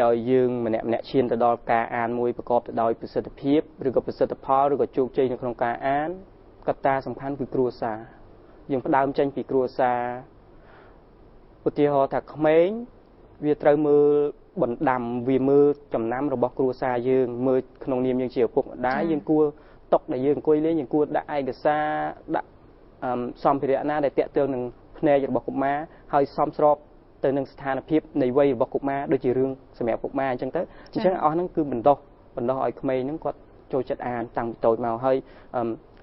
ដោយយើងម្នាក់ឈានទៅដល់ការអានមួយប្រកបទៅដោយប្រសិទ្ធភាពឬក៏ប្រសិទ្ធផលឬក៏ជោគជ័យនៅក្នុងការអានកត្តាសំខាន់គឺគ្រួសារយើងផ្ដើមចេញពីគ្រួសារឧទាហរណ៍ថាក្មេងវាត្រូវមើលបណ្ដាំវាមើលចំណាំរបស់គ្រួសារយើងមើលក្នុងនាមយើងជាឪពុកម្ដាយយើងគួរតុកដែលយើងអង្គុយលេងយើងគួរដាក់ឯកសារដាក់សម្ភារៈណាដែលតាក់ទងនឹងភ្នែករបស់កុមារហើយសមស្របទៅនឹងស្ថានភាពនៃវ័យរបស់កុមារដូចជារឿងសម្រាប់កុមារអញ្ចឹងទៅអញ្ចឹងអស់ហ្នឹងគឺបណ្ដោះឲ្យក្មេងហ្នឹងគាត់ចូលចិត្តអានតាំងពីតូចមកហើយ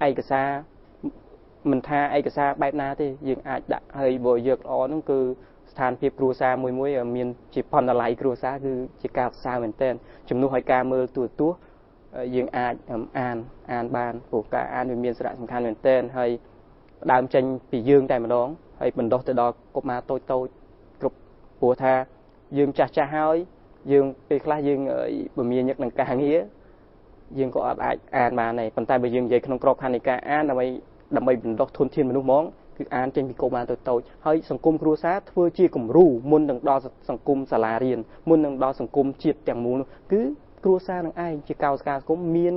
ឯកសារមិនថាឯកសារបែបណាទេយើងអាចដាក់ហើយបើយកល្អហ្នឹងគឺស្ថានភាពគ្រួសារមួយមានជាបណ្ណាល័យគ្រួសារគឺជាការផ្សារមែនទែនជំនួសឲ្យការមើលទូរទស្សន៍យើងអាចអានបានព្រោះការអានវាមានសារៈសំខាន់មែនទែនហើយដើមចេញពីយើងតែម្ដងហើយបណ្ដោះទៅដល់កុមារតូចគ្រប់ព្រោះថាយើងចាស់ហើយយើងពេលខ្លះយើងបមានញឹកនឹងការងារយើងក៏អាចអានបានដែរប៉ុន្តែបើយើងនិយាយក្នុងក្របខ័ណ្ឌនៃការអានដើម្បីបណ្ដោះធនធានមនុស្សហ្មងគឺអានចេញពីកុមារតូចហើយសង្គមគ្រួសារធ្វើជាគំរូមុននឹងដល់សង្គមសាលារៀនមុននឹងដល់សង្គមជាតិទាំងមូលនោះគឺគ្រួសារនឹងឯងជាកោសិកាសង្គមមាន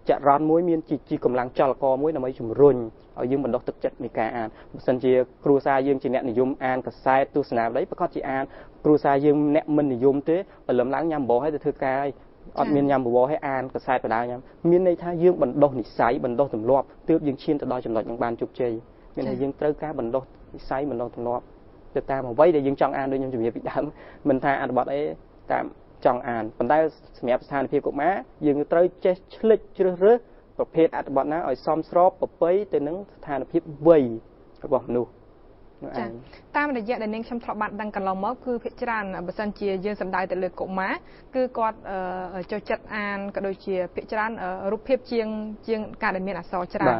ចរន្តមួយមានជាកម្លាំងចលករមួយដើម្បីជំរុញឲ្យយើងបណ្ដោះទឹកចិត្តនៃការអានបើមិនជាគ្រួសារយើងជាអ្នកនិយមអានកាសែតទស្សនាវដ្តីប្រកាសជាអានគ្រួសារយើងអ្នកមិននិយមទេព្រលឹមឡើងញ៉ាំបបរឲ្យទៅធ្វើការហើយអត់មានញ៉ាំបបរឲ្យអានកសែតបដាញ៉ាំមានន័យថាយើងបណ្ដោះនិស្ស័យបណ្ដោះទម្លាប់ទើបយើងឈានទៅដល់ចំណុចនឹងបានជោគជ័យមានថាយើងត្រូវការបណ្ដោះនិស្ស័យបណ្ដោះទម្លាប់ទៅតាមអ្វីដែលយើងចង់អានដូចខ្ញុំជំរាបពីដើមមិនថាអត្ថបទអីតាមចង់អានប៉ុន្តែសម្រាប់ស្ថានភាពកុមារយើងត្រូវចេះឆ្លិចជ្រើសរើសប្រភេទអត្ថបទណាឲ្យសមស្របប្រពៃទៅនឹងស្ថានភាពវ័យរបស់មនុស្សចាតាមរយៈដែលនាងខ្ញុំធ្លាប់បានដឹងកន្លងមកគឺភាគច្រើនបើសិនជាយើងសំដៅទៅលើកុមារគឺគាត់ចូលចិត្តអានក៏ដូចជាភាគច្រើនរូបភាពជាងការដែលមានអក្សរច្រើន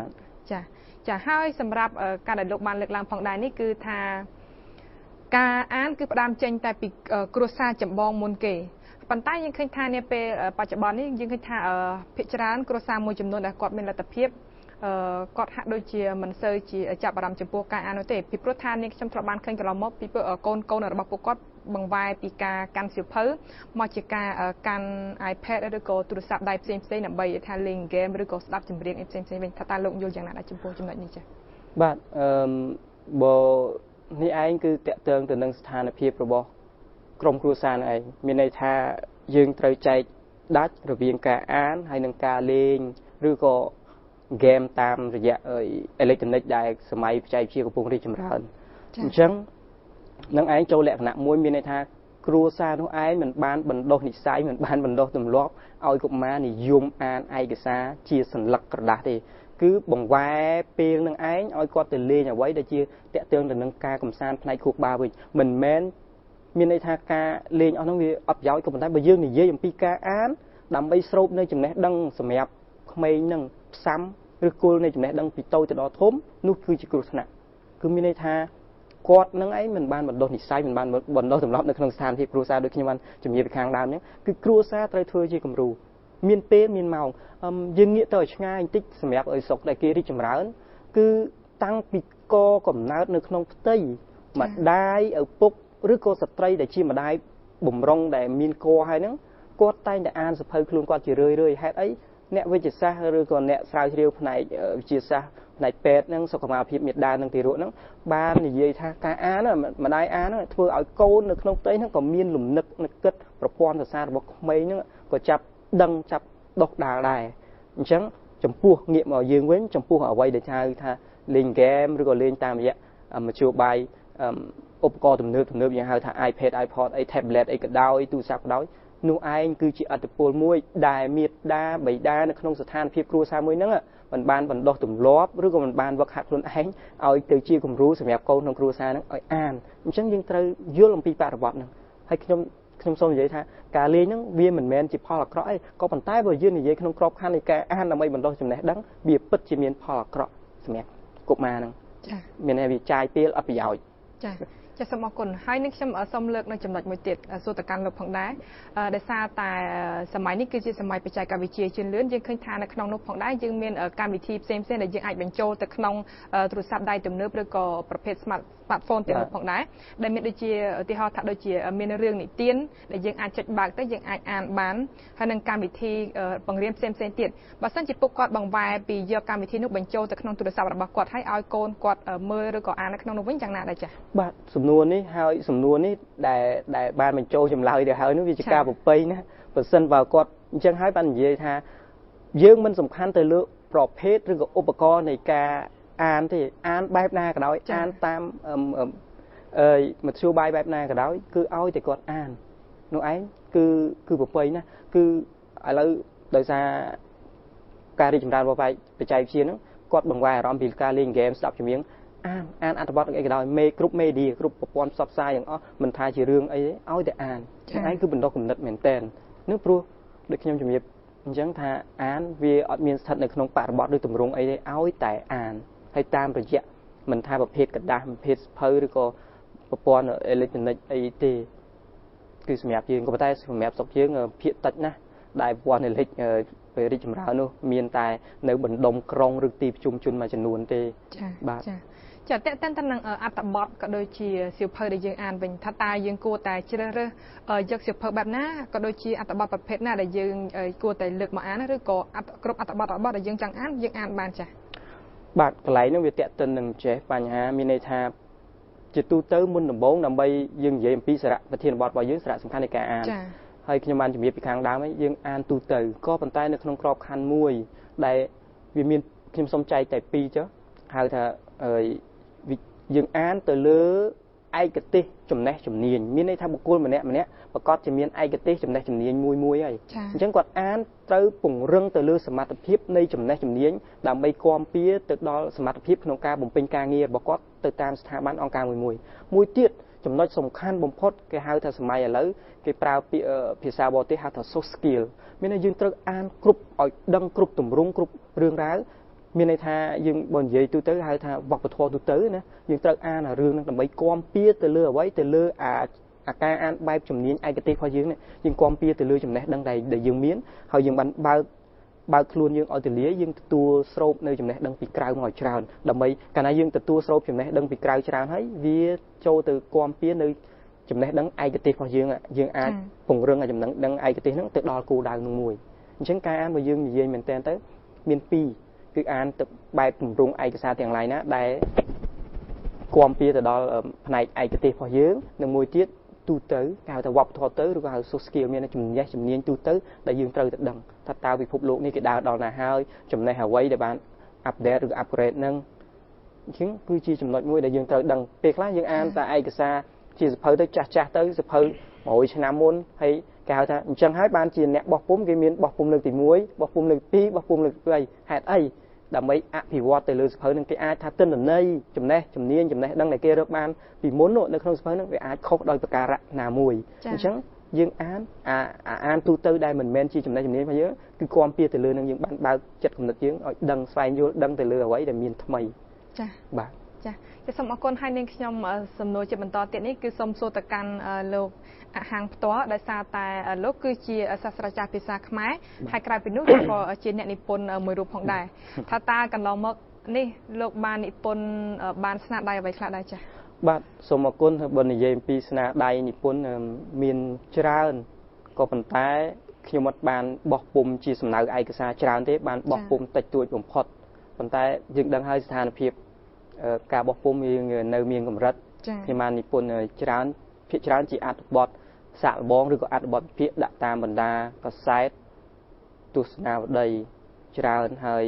ចាហើយសម្រាប់ការដែលលោកបានលើកឡើងផងដែរនេះគឺថាការអានគឺផ្ដើមចេញតែពីគ្រួសារចម្បងមុនគេប៉ុន្តែយើងឃើញថានាពេលបច្ចុប្បន្ននេះយើងឃើញថាភាគច្រើនគ្រួសារមួយចំនួនដែលគាត់មានលទ្ធភាពគាត់ហាក់ដូចជាមិនសូវជាចាប់អារម្មណ៍ចំពោះការអាននោះទេពីព្រោះថានាងខ្ញុំធ្លាប់បានឃើញកន្លងមកពីកូនរបស់ពួកគាត់បង្វែរពីការកាន់សៀវភៅមកជាការកាន់ iPad ឬក៏ទូរស័ព្ទដៃផ្សេងដើម្បីថាលេងហ្គេមឬក៏ស្ដាប់ចម្រៀងផ្សេងវិញថាតើលោកយល់យ៉ាងណាដែរចំពោះចំណុចនេះចា៎បាទបើនេះឯងគឺតកតឹងទៅនឹងស្ថានភាពរបស់ក្រុមគ្រួសារនឹងឯងមានន័យថាយើងត្រូវចែកដាច់រវាងការអានហើយនិងការលេងឬក៏ហ្គេមតាមរយៈអេឡិចត្រូនិកដែលសម័យបច្ចេកវិទ្យាកំពុងរីកចម្រើនអញ្ចឹងនឹងឯងចូលលក្ខណៈមួយមានន័យថាគ្រួសារនោះឯងមិនបានបណ្ដុះនិស្ស័យមិនបានបណ្ដុះទម្លាប់ឲ្យកុមារនិយមអានឯកសារជាសន្លឹកក្រដាស់ទេគឺបង្វែរពេលនឹងឯងឲ្យគាត់ទៅលេងអ្វីដែលជាតាក់ទងទៅនឹងការកំសាន្តផ្នែកខួរក្បាលវិញមិនមែនមានន័យថាការលេងអស់នោះវាអត់ប្រយោជន៍ក៏ប៉ុន្តែបើយើងនិយាយអំពីការអានដើម្បីស្រូបនៅចំណេះដឹងសម្រាប់ក្មេងនឹងផ្សំឬគល់នៃចំណេះដឹងពីតូចទៅដល់ធំនោះគឺជាគ្រោះថ្នាក់គឺមានន័យថាគាត់នឹងឯងមិនបានបណ្ដុះនិស្ស័យមិនបានបណ្ដុះទម្លាប់នៅក្នុងស្ថានភាពគ្រួសារដូចខ្ញុំបានជំរាបពីខាងដើមហ្នឹងគឺគ្រួសារត្រូវធ្វើជាគំរូមានពេលមានម៉ោងយើងងាកទៅឲ្យឆ្ងាយបន្តិចសម្រាប់ឲ្យស្រុកដែលគេរីកចម្រើនគឺតាំងពីកកំណើតនៅក្នុងផ្ទៃម្ដាយឪពុកឬក៏ស្ត្រីដែលជាម្ដាយបំរុងដែលមានកហើយហ្នឹងគាត់តែងតែអានសភៅខ្លួនគាត់ជារឿយហេតុអីអ្នកវិទ្យាសាស្ត្រឬក៏អ្នកស្រាវជ្រាវផ្នែកវិទ្យាសាស្ត្រផ្នែកពេទ្យហ្នឹងសុខភាពមាតានិងទារកហ្នឹងបាននិយាយថាការអានម្ដាយអានហ្នឹងធ្វើឲ្យកូននៅក្នុងផ្ទៃហ្នឹងក៏មានលំនឹកនឹកគិតប្រព័ន្ធប្រសាទរបស់ក្មេងហ្នឹងក៏ចាប់ដឹងចាប់ដុសដាលដែរអញ្ចឹងចំពោះងាកមកយើងវិញចំពោះអ្វីដែលហៅថាលេងហ្គេមឬក៏លេងតាមរយៈមធ្យោបាយឧបករណ៍ទំនើបយើងហៅថា iPad iPod អី tablet អីក៏ដោយទូរស័ព្ទក៏ដោយនោះឯងគឺជាអត្តពលមួយដែលមេត្តាបិតានៅក្នុងស្ថានភាពគ្រួសារមួយហ្នឹងមិនបានបណ្ដុះទម្លាប់ឬក៏មិនបានវឹកហាត់ខ្លួនឯងឲ្យទៅជាគំរូសម្រាប់កូនក្នុងគ្រួសារហ្នឹងឲ្យអានអញ្ចឹងយើងត្រូវយល់អំពីបរិបទហ្នឹងហើយខ្ញុំសូមនិយាយថាការលេងហ្នឹងវាមិនមែនជាផលអាក្រក់ទេក៏ប៉ុន្តែបើយើងនិយាយក្នុងក្របខ័ណ្ឌនៃការអានដើម្បីបណ្ដុះចំណេះដឹងវាពិតជាមានផលអាក្រក់សម្រាប់កុមារហ្នឹងចា៎មានតែវាចាយពេលអត់ប្រយោជន៍ចា៎ចាសសូមអរគុណហើយនឹងខ្ញុំសូមលើកនៅចំណុចមួយទៀតសួរតកាន់លោកផងដែរដោយសារតែសម័យនេះគឺជាសម័យបច្ចេកវិទ្យាជឿនលឿនយើងឃើញថានៅក្នុងនោះផងដែរយើងមានកម្មវិធីផ្សេងដែលយើងអាចបញ្ចូលទៅក្នុងទូរស័ព្ទដៃទំនើបឬក៏ប្រភេទ smartphone ទាំងនោះផងដែរដែលមានដូចជាឧទាហរណ៍ថាដូចជាមានរឿងនិទានដែលយើងអាចចុចបើកទៅយើងអាចអានបានហើយនឹងកម្មវិធីបង្រៀនផ្សេងៗទៀតបើសិនជាពុកគាត់បង្វែរពីយកកម្មវិធីនោះបញ្ចូលទៅក្នុងទូរស័ព្ទរបស់គាត់ហើយឲ្យកូនគាត់មើលឬក៏អាននៅក្នុងនោះវិញយ៉ាងណាដែរចា៎បាទសំណួរនេះហើយសំណួរនេះដែលបានបញ្ចូលចម្លើយទៅហើយនោះវាជាការប្រពៃណាបើសិនបើគាត់អញ្ចឹងហើយបាននិយាយថាយើងមិនសំខាន់ទៅលើប្រភេទឬក៏ឧបករណ៍នៃការអានទេអានបែបណាក៏ដោយអានតាមមធ្យោបាយបែបណាក៏ដោយគឺឲ្យតែគាត់អាននោះឯងគឺប្រពៃណាគឺឥឡូវដោយសារការរីកចម្រើនរបស់បច្ចេកវិទ្យាហ្នឹងគាត់បង្វែរអារម្មណ៍ពីការលេងហ្គេមស្ដាប់ចម្រៀងអានអត្ថបទអីក៏ដោយគ្រប់មេឌៀគ្រប់ប្រព័ន្ធផ្សព្វផ្សាយទាំងអស់មិនថាជារឿងអីទេឲ្យតែអានឯងគឺបណ្ដុះគំនិតមែនតើនឹងព្រោះដូចខ្ញុំជំរាបអញ្ចឹងថាអានវាអត់មានស្ថិតនៅក្នុងបរិបទឬទម្រង់អីទេឲ្យតែអានហើយតាមរយៈមិនថាប្រភេទกระดาษប្រភេទសភៅឬក៏ប្រព័ន្ធអេឡិចត្រូនិកអីទេគឺសម្រាប់យើងក៏ប៉ុន្តែសម្រាប់ស្រុកយើងភាគតិចណាស់ដែលប្រព័ន្ធអេឡិចពេលរីកចម្រើននោះមានតែនៅបណ្ដុំក្រុងឬទីប្រជុំជនមួយចំនួនទេបាទចាតើតើនឹងអត្ថបទក៏ដូចជាសៀវភៅដែលយើងអានវិញថាតើយើងគួរតែជ្រើសរើសយកសៀវភៅបែបណាក៏ដូចជាអត្ថបទប្រភេទណាដែលយើងគួរតែលើកមកអានឬក៏គ្រប់អត្ថបទរបស់ដែលយើងចង់អានយើងអានបានចា៎បាទកន្លែងនោះវាតេតិននឹងចេះបញ្ហាមានន័យថាជាទូទៅមុនដំបូងដើម្បីយើងនិយាយអំពីសារៈប្រធានបទរបស់យើងសារៈសំខាន់នៃការអានហើយខ្ញុំបានជំរាបពីខាងដើមហើយយើងអានទូទៅក៏ប៉ុន្តែនៅក្នុងក្របខ័ណ្ឌមួយដែលវាមានខ្ញុំសុំចែកតែ2ចុះហៅថាយើងអានទៅលើឯកទេសចំណេះជំនាញមានន័យថាបុគ្គលម្នាក់ប្រកាសជាមានឯកទេសចំណេះជំនាញមួយហើយអញ្ចឹងគាត់អានត្រូវពង្រឹងទៅលើសមត្ថភាពនៃចំណេះជំនាញដើម្បីគាំពៀទៅដល់សមត្ថភាពក្នុងការបំពេញការងាររបស់គាត់ទៅតាមស្ថាប័នអង្គការមួយទៀតចំណុចសំខាន់បំផុតគេហៅថាសម័យឥឡូវគេប្រើពាក្យភាសាបរទេសហៅថា soft skill មានន័យយើងត្រូវអានគ្រប់ឲ្យដឹងគ្រប់ទម្រង់គ្រប់រឿងរ៉ាវមានន័យថាយើងបើនិយាយទូទៅហៅថាវប្បធម៌ទូទៅណាយើងត្រូវអានអារឿងហ្នឹងដើម្បីគាំពៀទៅលើអ្វីទៅលើអាការអានបែបជំនាញឯកទេសរបស់យើងនេះយើងគាំពៀទៅលើចំណេះដឹងដែលយើងមានហើយយើងបានបើកខ្លួនយើងឲ្យទូលាយយើងទទួលស្រូបនៅចំណេះដឹងពីក្រៅមកឲ្យច្រើនដើម្បីកាលណាយើងទទួលស្រូបចំណេះដឹងពីក្រៅច្រើនហើយវាចូលទៅគាំពៀនៅចំណេះដឹងឯកទេសរបស់យើងអាចពង្រឹងចំណេះដឹងឯកទេសហ្នឹងទៅដល់គោលដៅនឹងមួយអញ្ចឹងការអានរបស់យើងនិយាយមែនតើទៅមាន2គឺអានទៅបែបទម្រង់ឯកសារទាំងឡាយណាដែលគាំពៀទៅដល់ផ្នែកឯកទេសរបស់យើងនិងមួយទៀតទូទៅគេហៅថាវប្បធម៌ទៅឬក៏ហៅ soft skill មានជំនាញទូទៅដែលយើងត្រូវតែដឹងថាតើពិភពលោកនេះគេដើរដល់ណាហើយចំណេះអ្វីដែលបាន update ឬ upgrade នឹងអញ្ចឹងគឺជាចំណុចមួយដែលយើងត្រូវដឹងពេលខ្លះយើងអានតែឯកសារជាសភៅទៅចាស់ទៅសភៅ100ឆ្នាំមុនហើយគេហៅថាអញ្ចឹងហើយបានជាអ្នកបោះពុម្ពគេមានបោះពុម្ពលើកទី1បោះពុម្ពលើកទី2បោះពុម្ពលើកទី3ហេតុអីដើម្បីអភិវឌ្ឍទៅលើសភៅនឹងគេអាចថាទិន្នន័យចំណេះជំនាញចំណេះដឹងដែលគេរកបានពីមុននៅក្នុងសភៅនឹងវាអាចខុសដោយប្រការៈណាមួយអញ្ចឹងយើងអានទូទៅដែលមិនមែនជាចំណេះជំនាញរបស់យើងគឺគាំពៀទៅលើនឹងយើងបានបើកចិត្តគំនិតយើងឲ្យដឹងស្វែងយល់ដឹងទៅលើអ្វីដែលមានថ្មីចា៎បាទចា៎សូមអរគុណហើយនាងខ្ញុំសំណួរជាបន្តទៀតនេះគឺសូមសួរទៅកាន់លោកអហាងផ្ទាល់ដោយសារតែលោកគឺជាសាស្ត្រាចារ្យភាសាខ្មែរហើយក្រៅពីនោះក៏ជាអ្នកនិពន្ធមួយរូបផងដែរថាតើកន្លងមកនេះលោកបាននិពន្ធបានស្នាដៃអ្វីខ្លះដែរចា៎បាទសូមអរគុណបើនិយាយអំពីស្នាដៃនិពន្ធមានច្រើនក៏ប៉ុន្តែខ្ញុំអត់បានបោះពុម្ពជាសំណៅឯកសារច្រើនទេបានបោះពុម្ពតិចតួចបំផុតប៉ុន្តែយើងដឹងហើយស្ថានភាពការបោះពុម្ពយើងនៅមានកម្រិតខ្ញុំបាននិពន្ធច្រើនភាគច្រើនជាអត្ថបទសាកល្បងឬក៏អត្ថបទវិភាគដាក់តាមបណ្ដាកាសែតទស្សនាវដ្តីច្រើនហើយ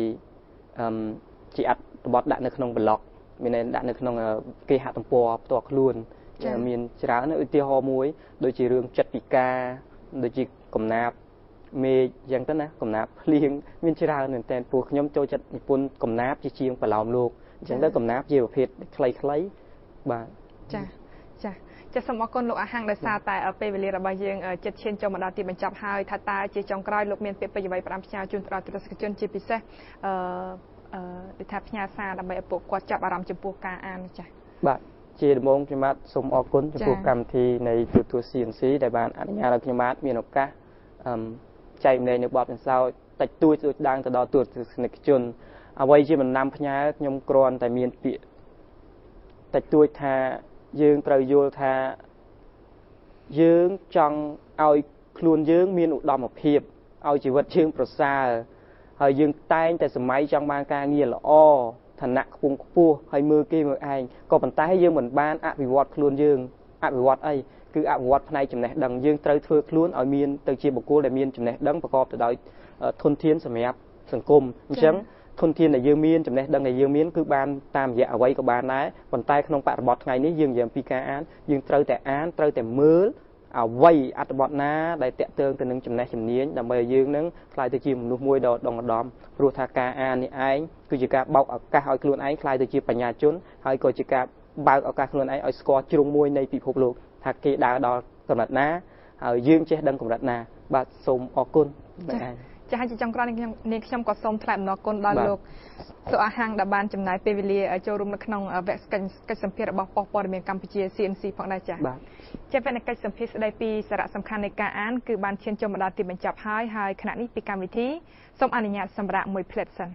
ជាអត្ថបទដាក់នៅក្នុងប្លុកមានដាក់នៅក្នុងគេហទំព័រផ្ទាល់ខ្លួនមានច្រើនឧទាហរណ៍មួយដូចជារឿងចិត្តពិការដូចជាកំណាព្យមេឃអញ្ចឹងទៅណាកំណាព្យភ្លៀងមានច្រើនមែនតើពួកខ្ញុំចូលចិត្តនិពន្ធកំណាព្យជាជាងប្រឡោមលោកអញ្ចឹងទៅកំណាព្យជាប្រភេទខ្លីៗបាទចាសូមអរគុណលោកអាហាំងដោយសារតែពេលវេលារបស់យើងជិតឈានចូលមកដល់ទីបញ្ចប់ហើយថាតើជាចុងក្រោយលោកមានពាក្យពេចន៍អ្វីផ្ដាំផ្ញើជូនទៅដល់ទស្សនិកជនជាពិសេសដូចថាផ្ញើសារដើម្បីឲ្យពួកគាត់ចាប់អារម្មណ៍ចំពោះការអានចា៎បាទជាដំបូងខ្ញុំបាទសូមអរគុណចំពោះកម្មវិធីនៃទូទួល CNC ដែលបានអនុញ្ញាតឲ្យខ្ញុំបាទមានឱកាសចែកម្លែកនៅបទពិសោធន៍តិចតួចដូចដើមទៅដល់ទស្សនិកជនអ្វីជាបណ្ដាំផ្ញើខ្ញុំគ្រាន់តែមានពាក្យ តែទួយថាយើងត្រូវយល់ថាយើងចង់ឲ្យខ្លួនយើងមានឧត្តមភាពឲ្យជីវិតយើងប្រសើរហើយយើងតែងតែសម័យចង់បានការងារល្អឋានៈខ្ពង់ខ្ពស់ហើយមើលគេមើលឯងក៏ប៉ុន្តែយើងមិនបានអភិវឌ្ឍខ្លួនយើងអភិវឌ្ឍអីគឺអភិវឌ្ឍផ្នែកចំណេះដឹងយើងត្រូវធ្វើខ្លួនឲ្យមានទៅជាបុគ្គលដែលមានចំណេះដឹងប្រកបទៅដោយធនធានសម្រាប់សង្គមអញ្ចឹងធនធានដែលយើងមានចំណេះដឹងដែលយើងមានគឺបានតាមរយៈអ្វីក៏បានដែរប៉ុន្តែក្នុងបរិបទថ្ងៃនេះយើងនិយាយអំពីការអានយើងត្រូវតែអានត្រូវតែមើលអ្វីអត្ថបទណាដែលតាក់ទងទៅនឹងចំណេះជំនាញដើម្បីឲ្យយើងនឹងក្លាយទៅជាមនុស្សមួយដ៏ដងឧត្តមព្រោះថាការអាននេះឯងគឺជាការបើកឱកាសឲ្យខ្លួនឯងក្លាយទៅជាបញ្ញាជនហើយក៏ជាការបើកឱកាសខ្លួនឯងឲ្យស្គាល់ជ្រុងមួយនៃពិភពលោកថាគេដើរដល់កម្រិតណាហើយយើងចេះដឹងកម្រិតណាបាទសូមអរគុណបងឯងចា៎ហើយជាចុងក្រោយនេះខ្ញុំក៏សូមថ្លែងអំណរគុណដល់លោកសុអាហាំងដែលបានចំណាយពេលវេលាចូលរួមនៅក្នុងវគ្គកិច្ចសម្ភាសន៍របស់ប៉ុស្តិ៍ព័ត៌មានកម្ពុជា CNC ផងដែរចា៎ជាវគ្គកិច្ចសម្ភាសន៍ស្ដីពីសារៈសំខាន់នៃការអានគឺបានឈានចូលមកដល់ទីបញ្ចប់ហើយខណៈនេះពីកម្មវិធីសូមអនុញ្ញាតសម្រាប់មួយផ្លេតសិន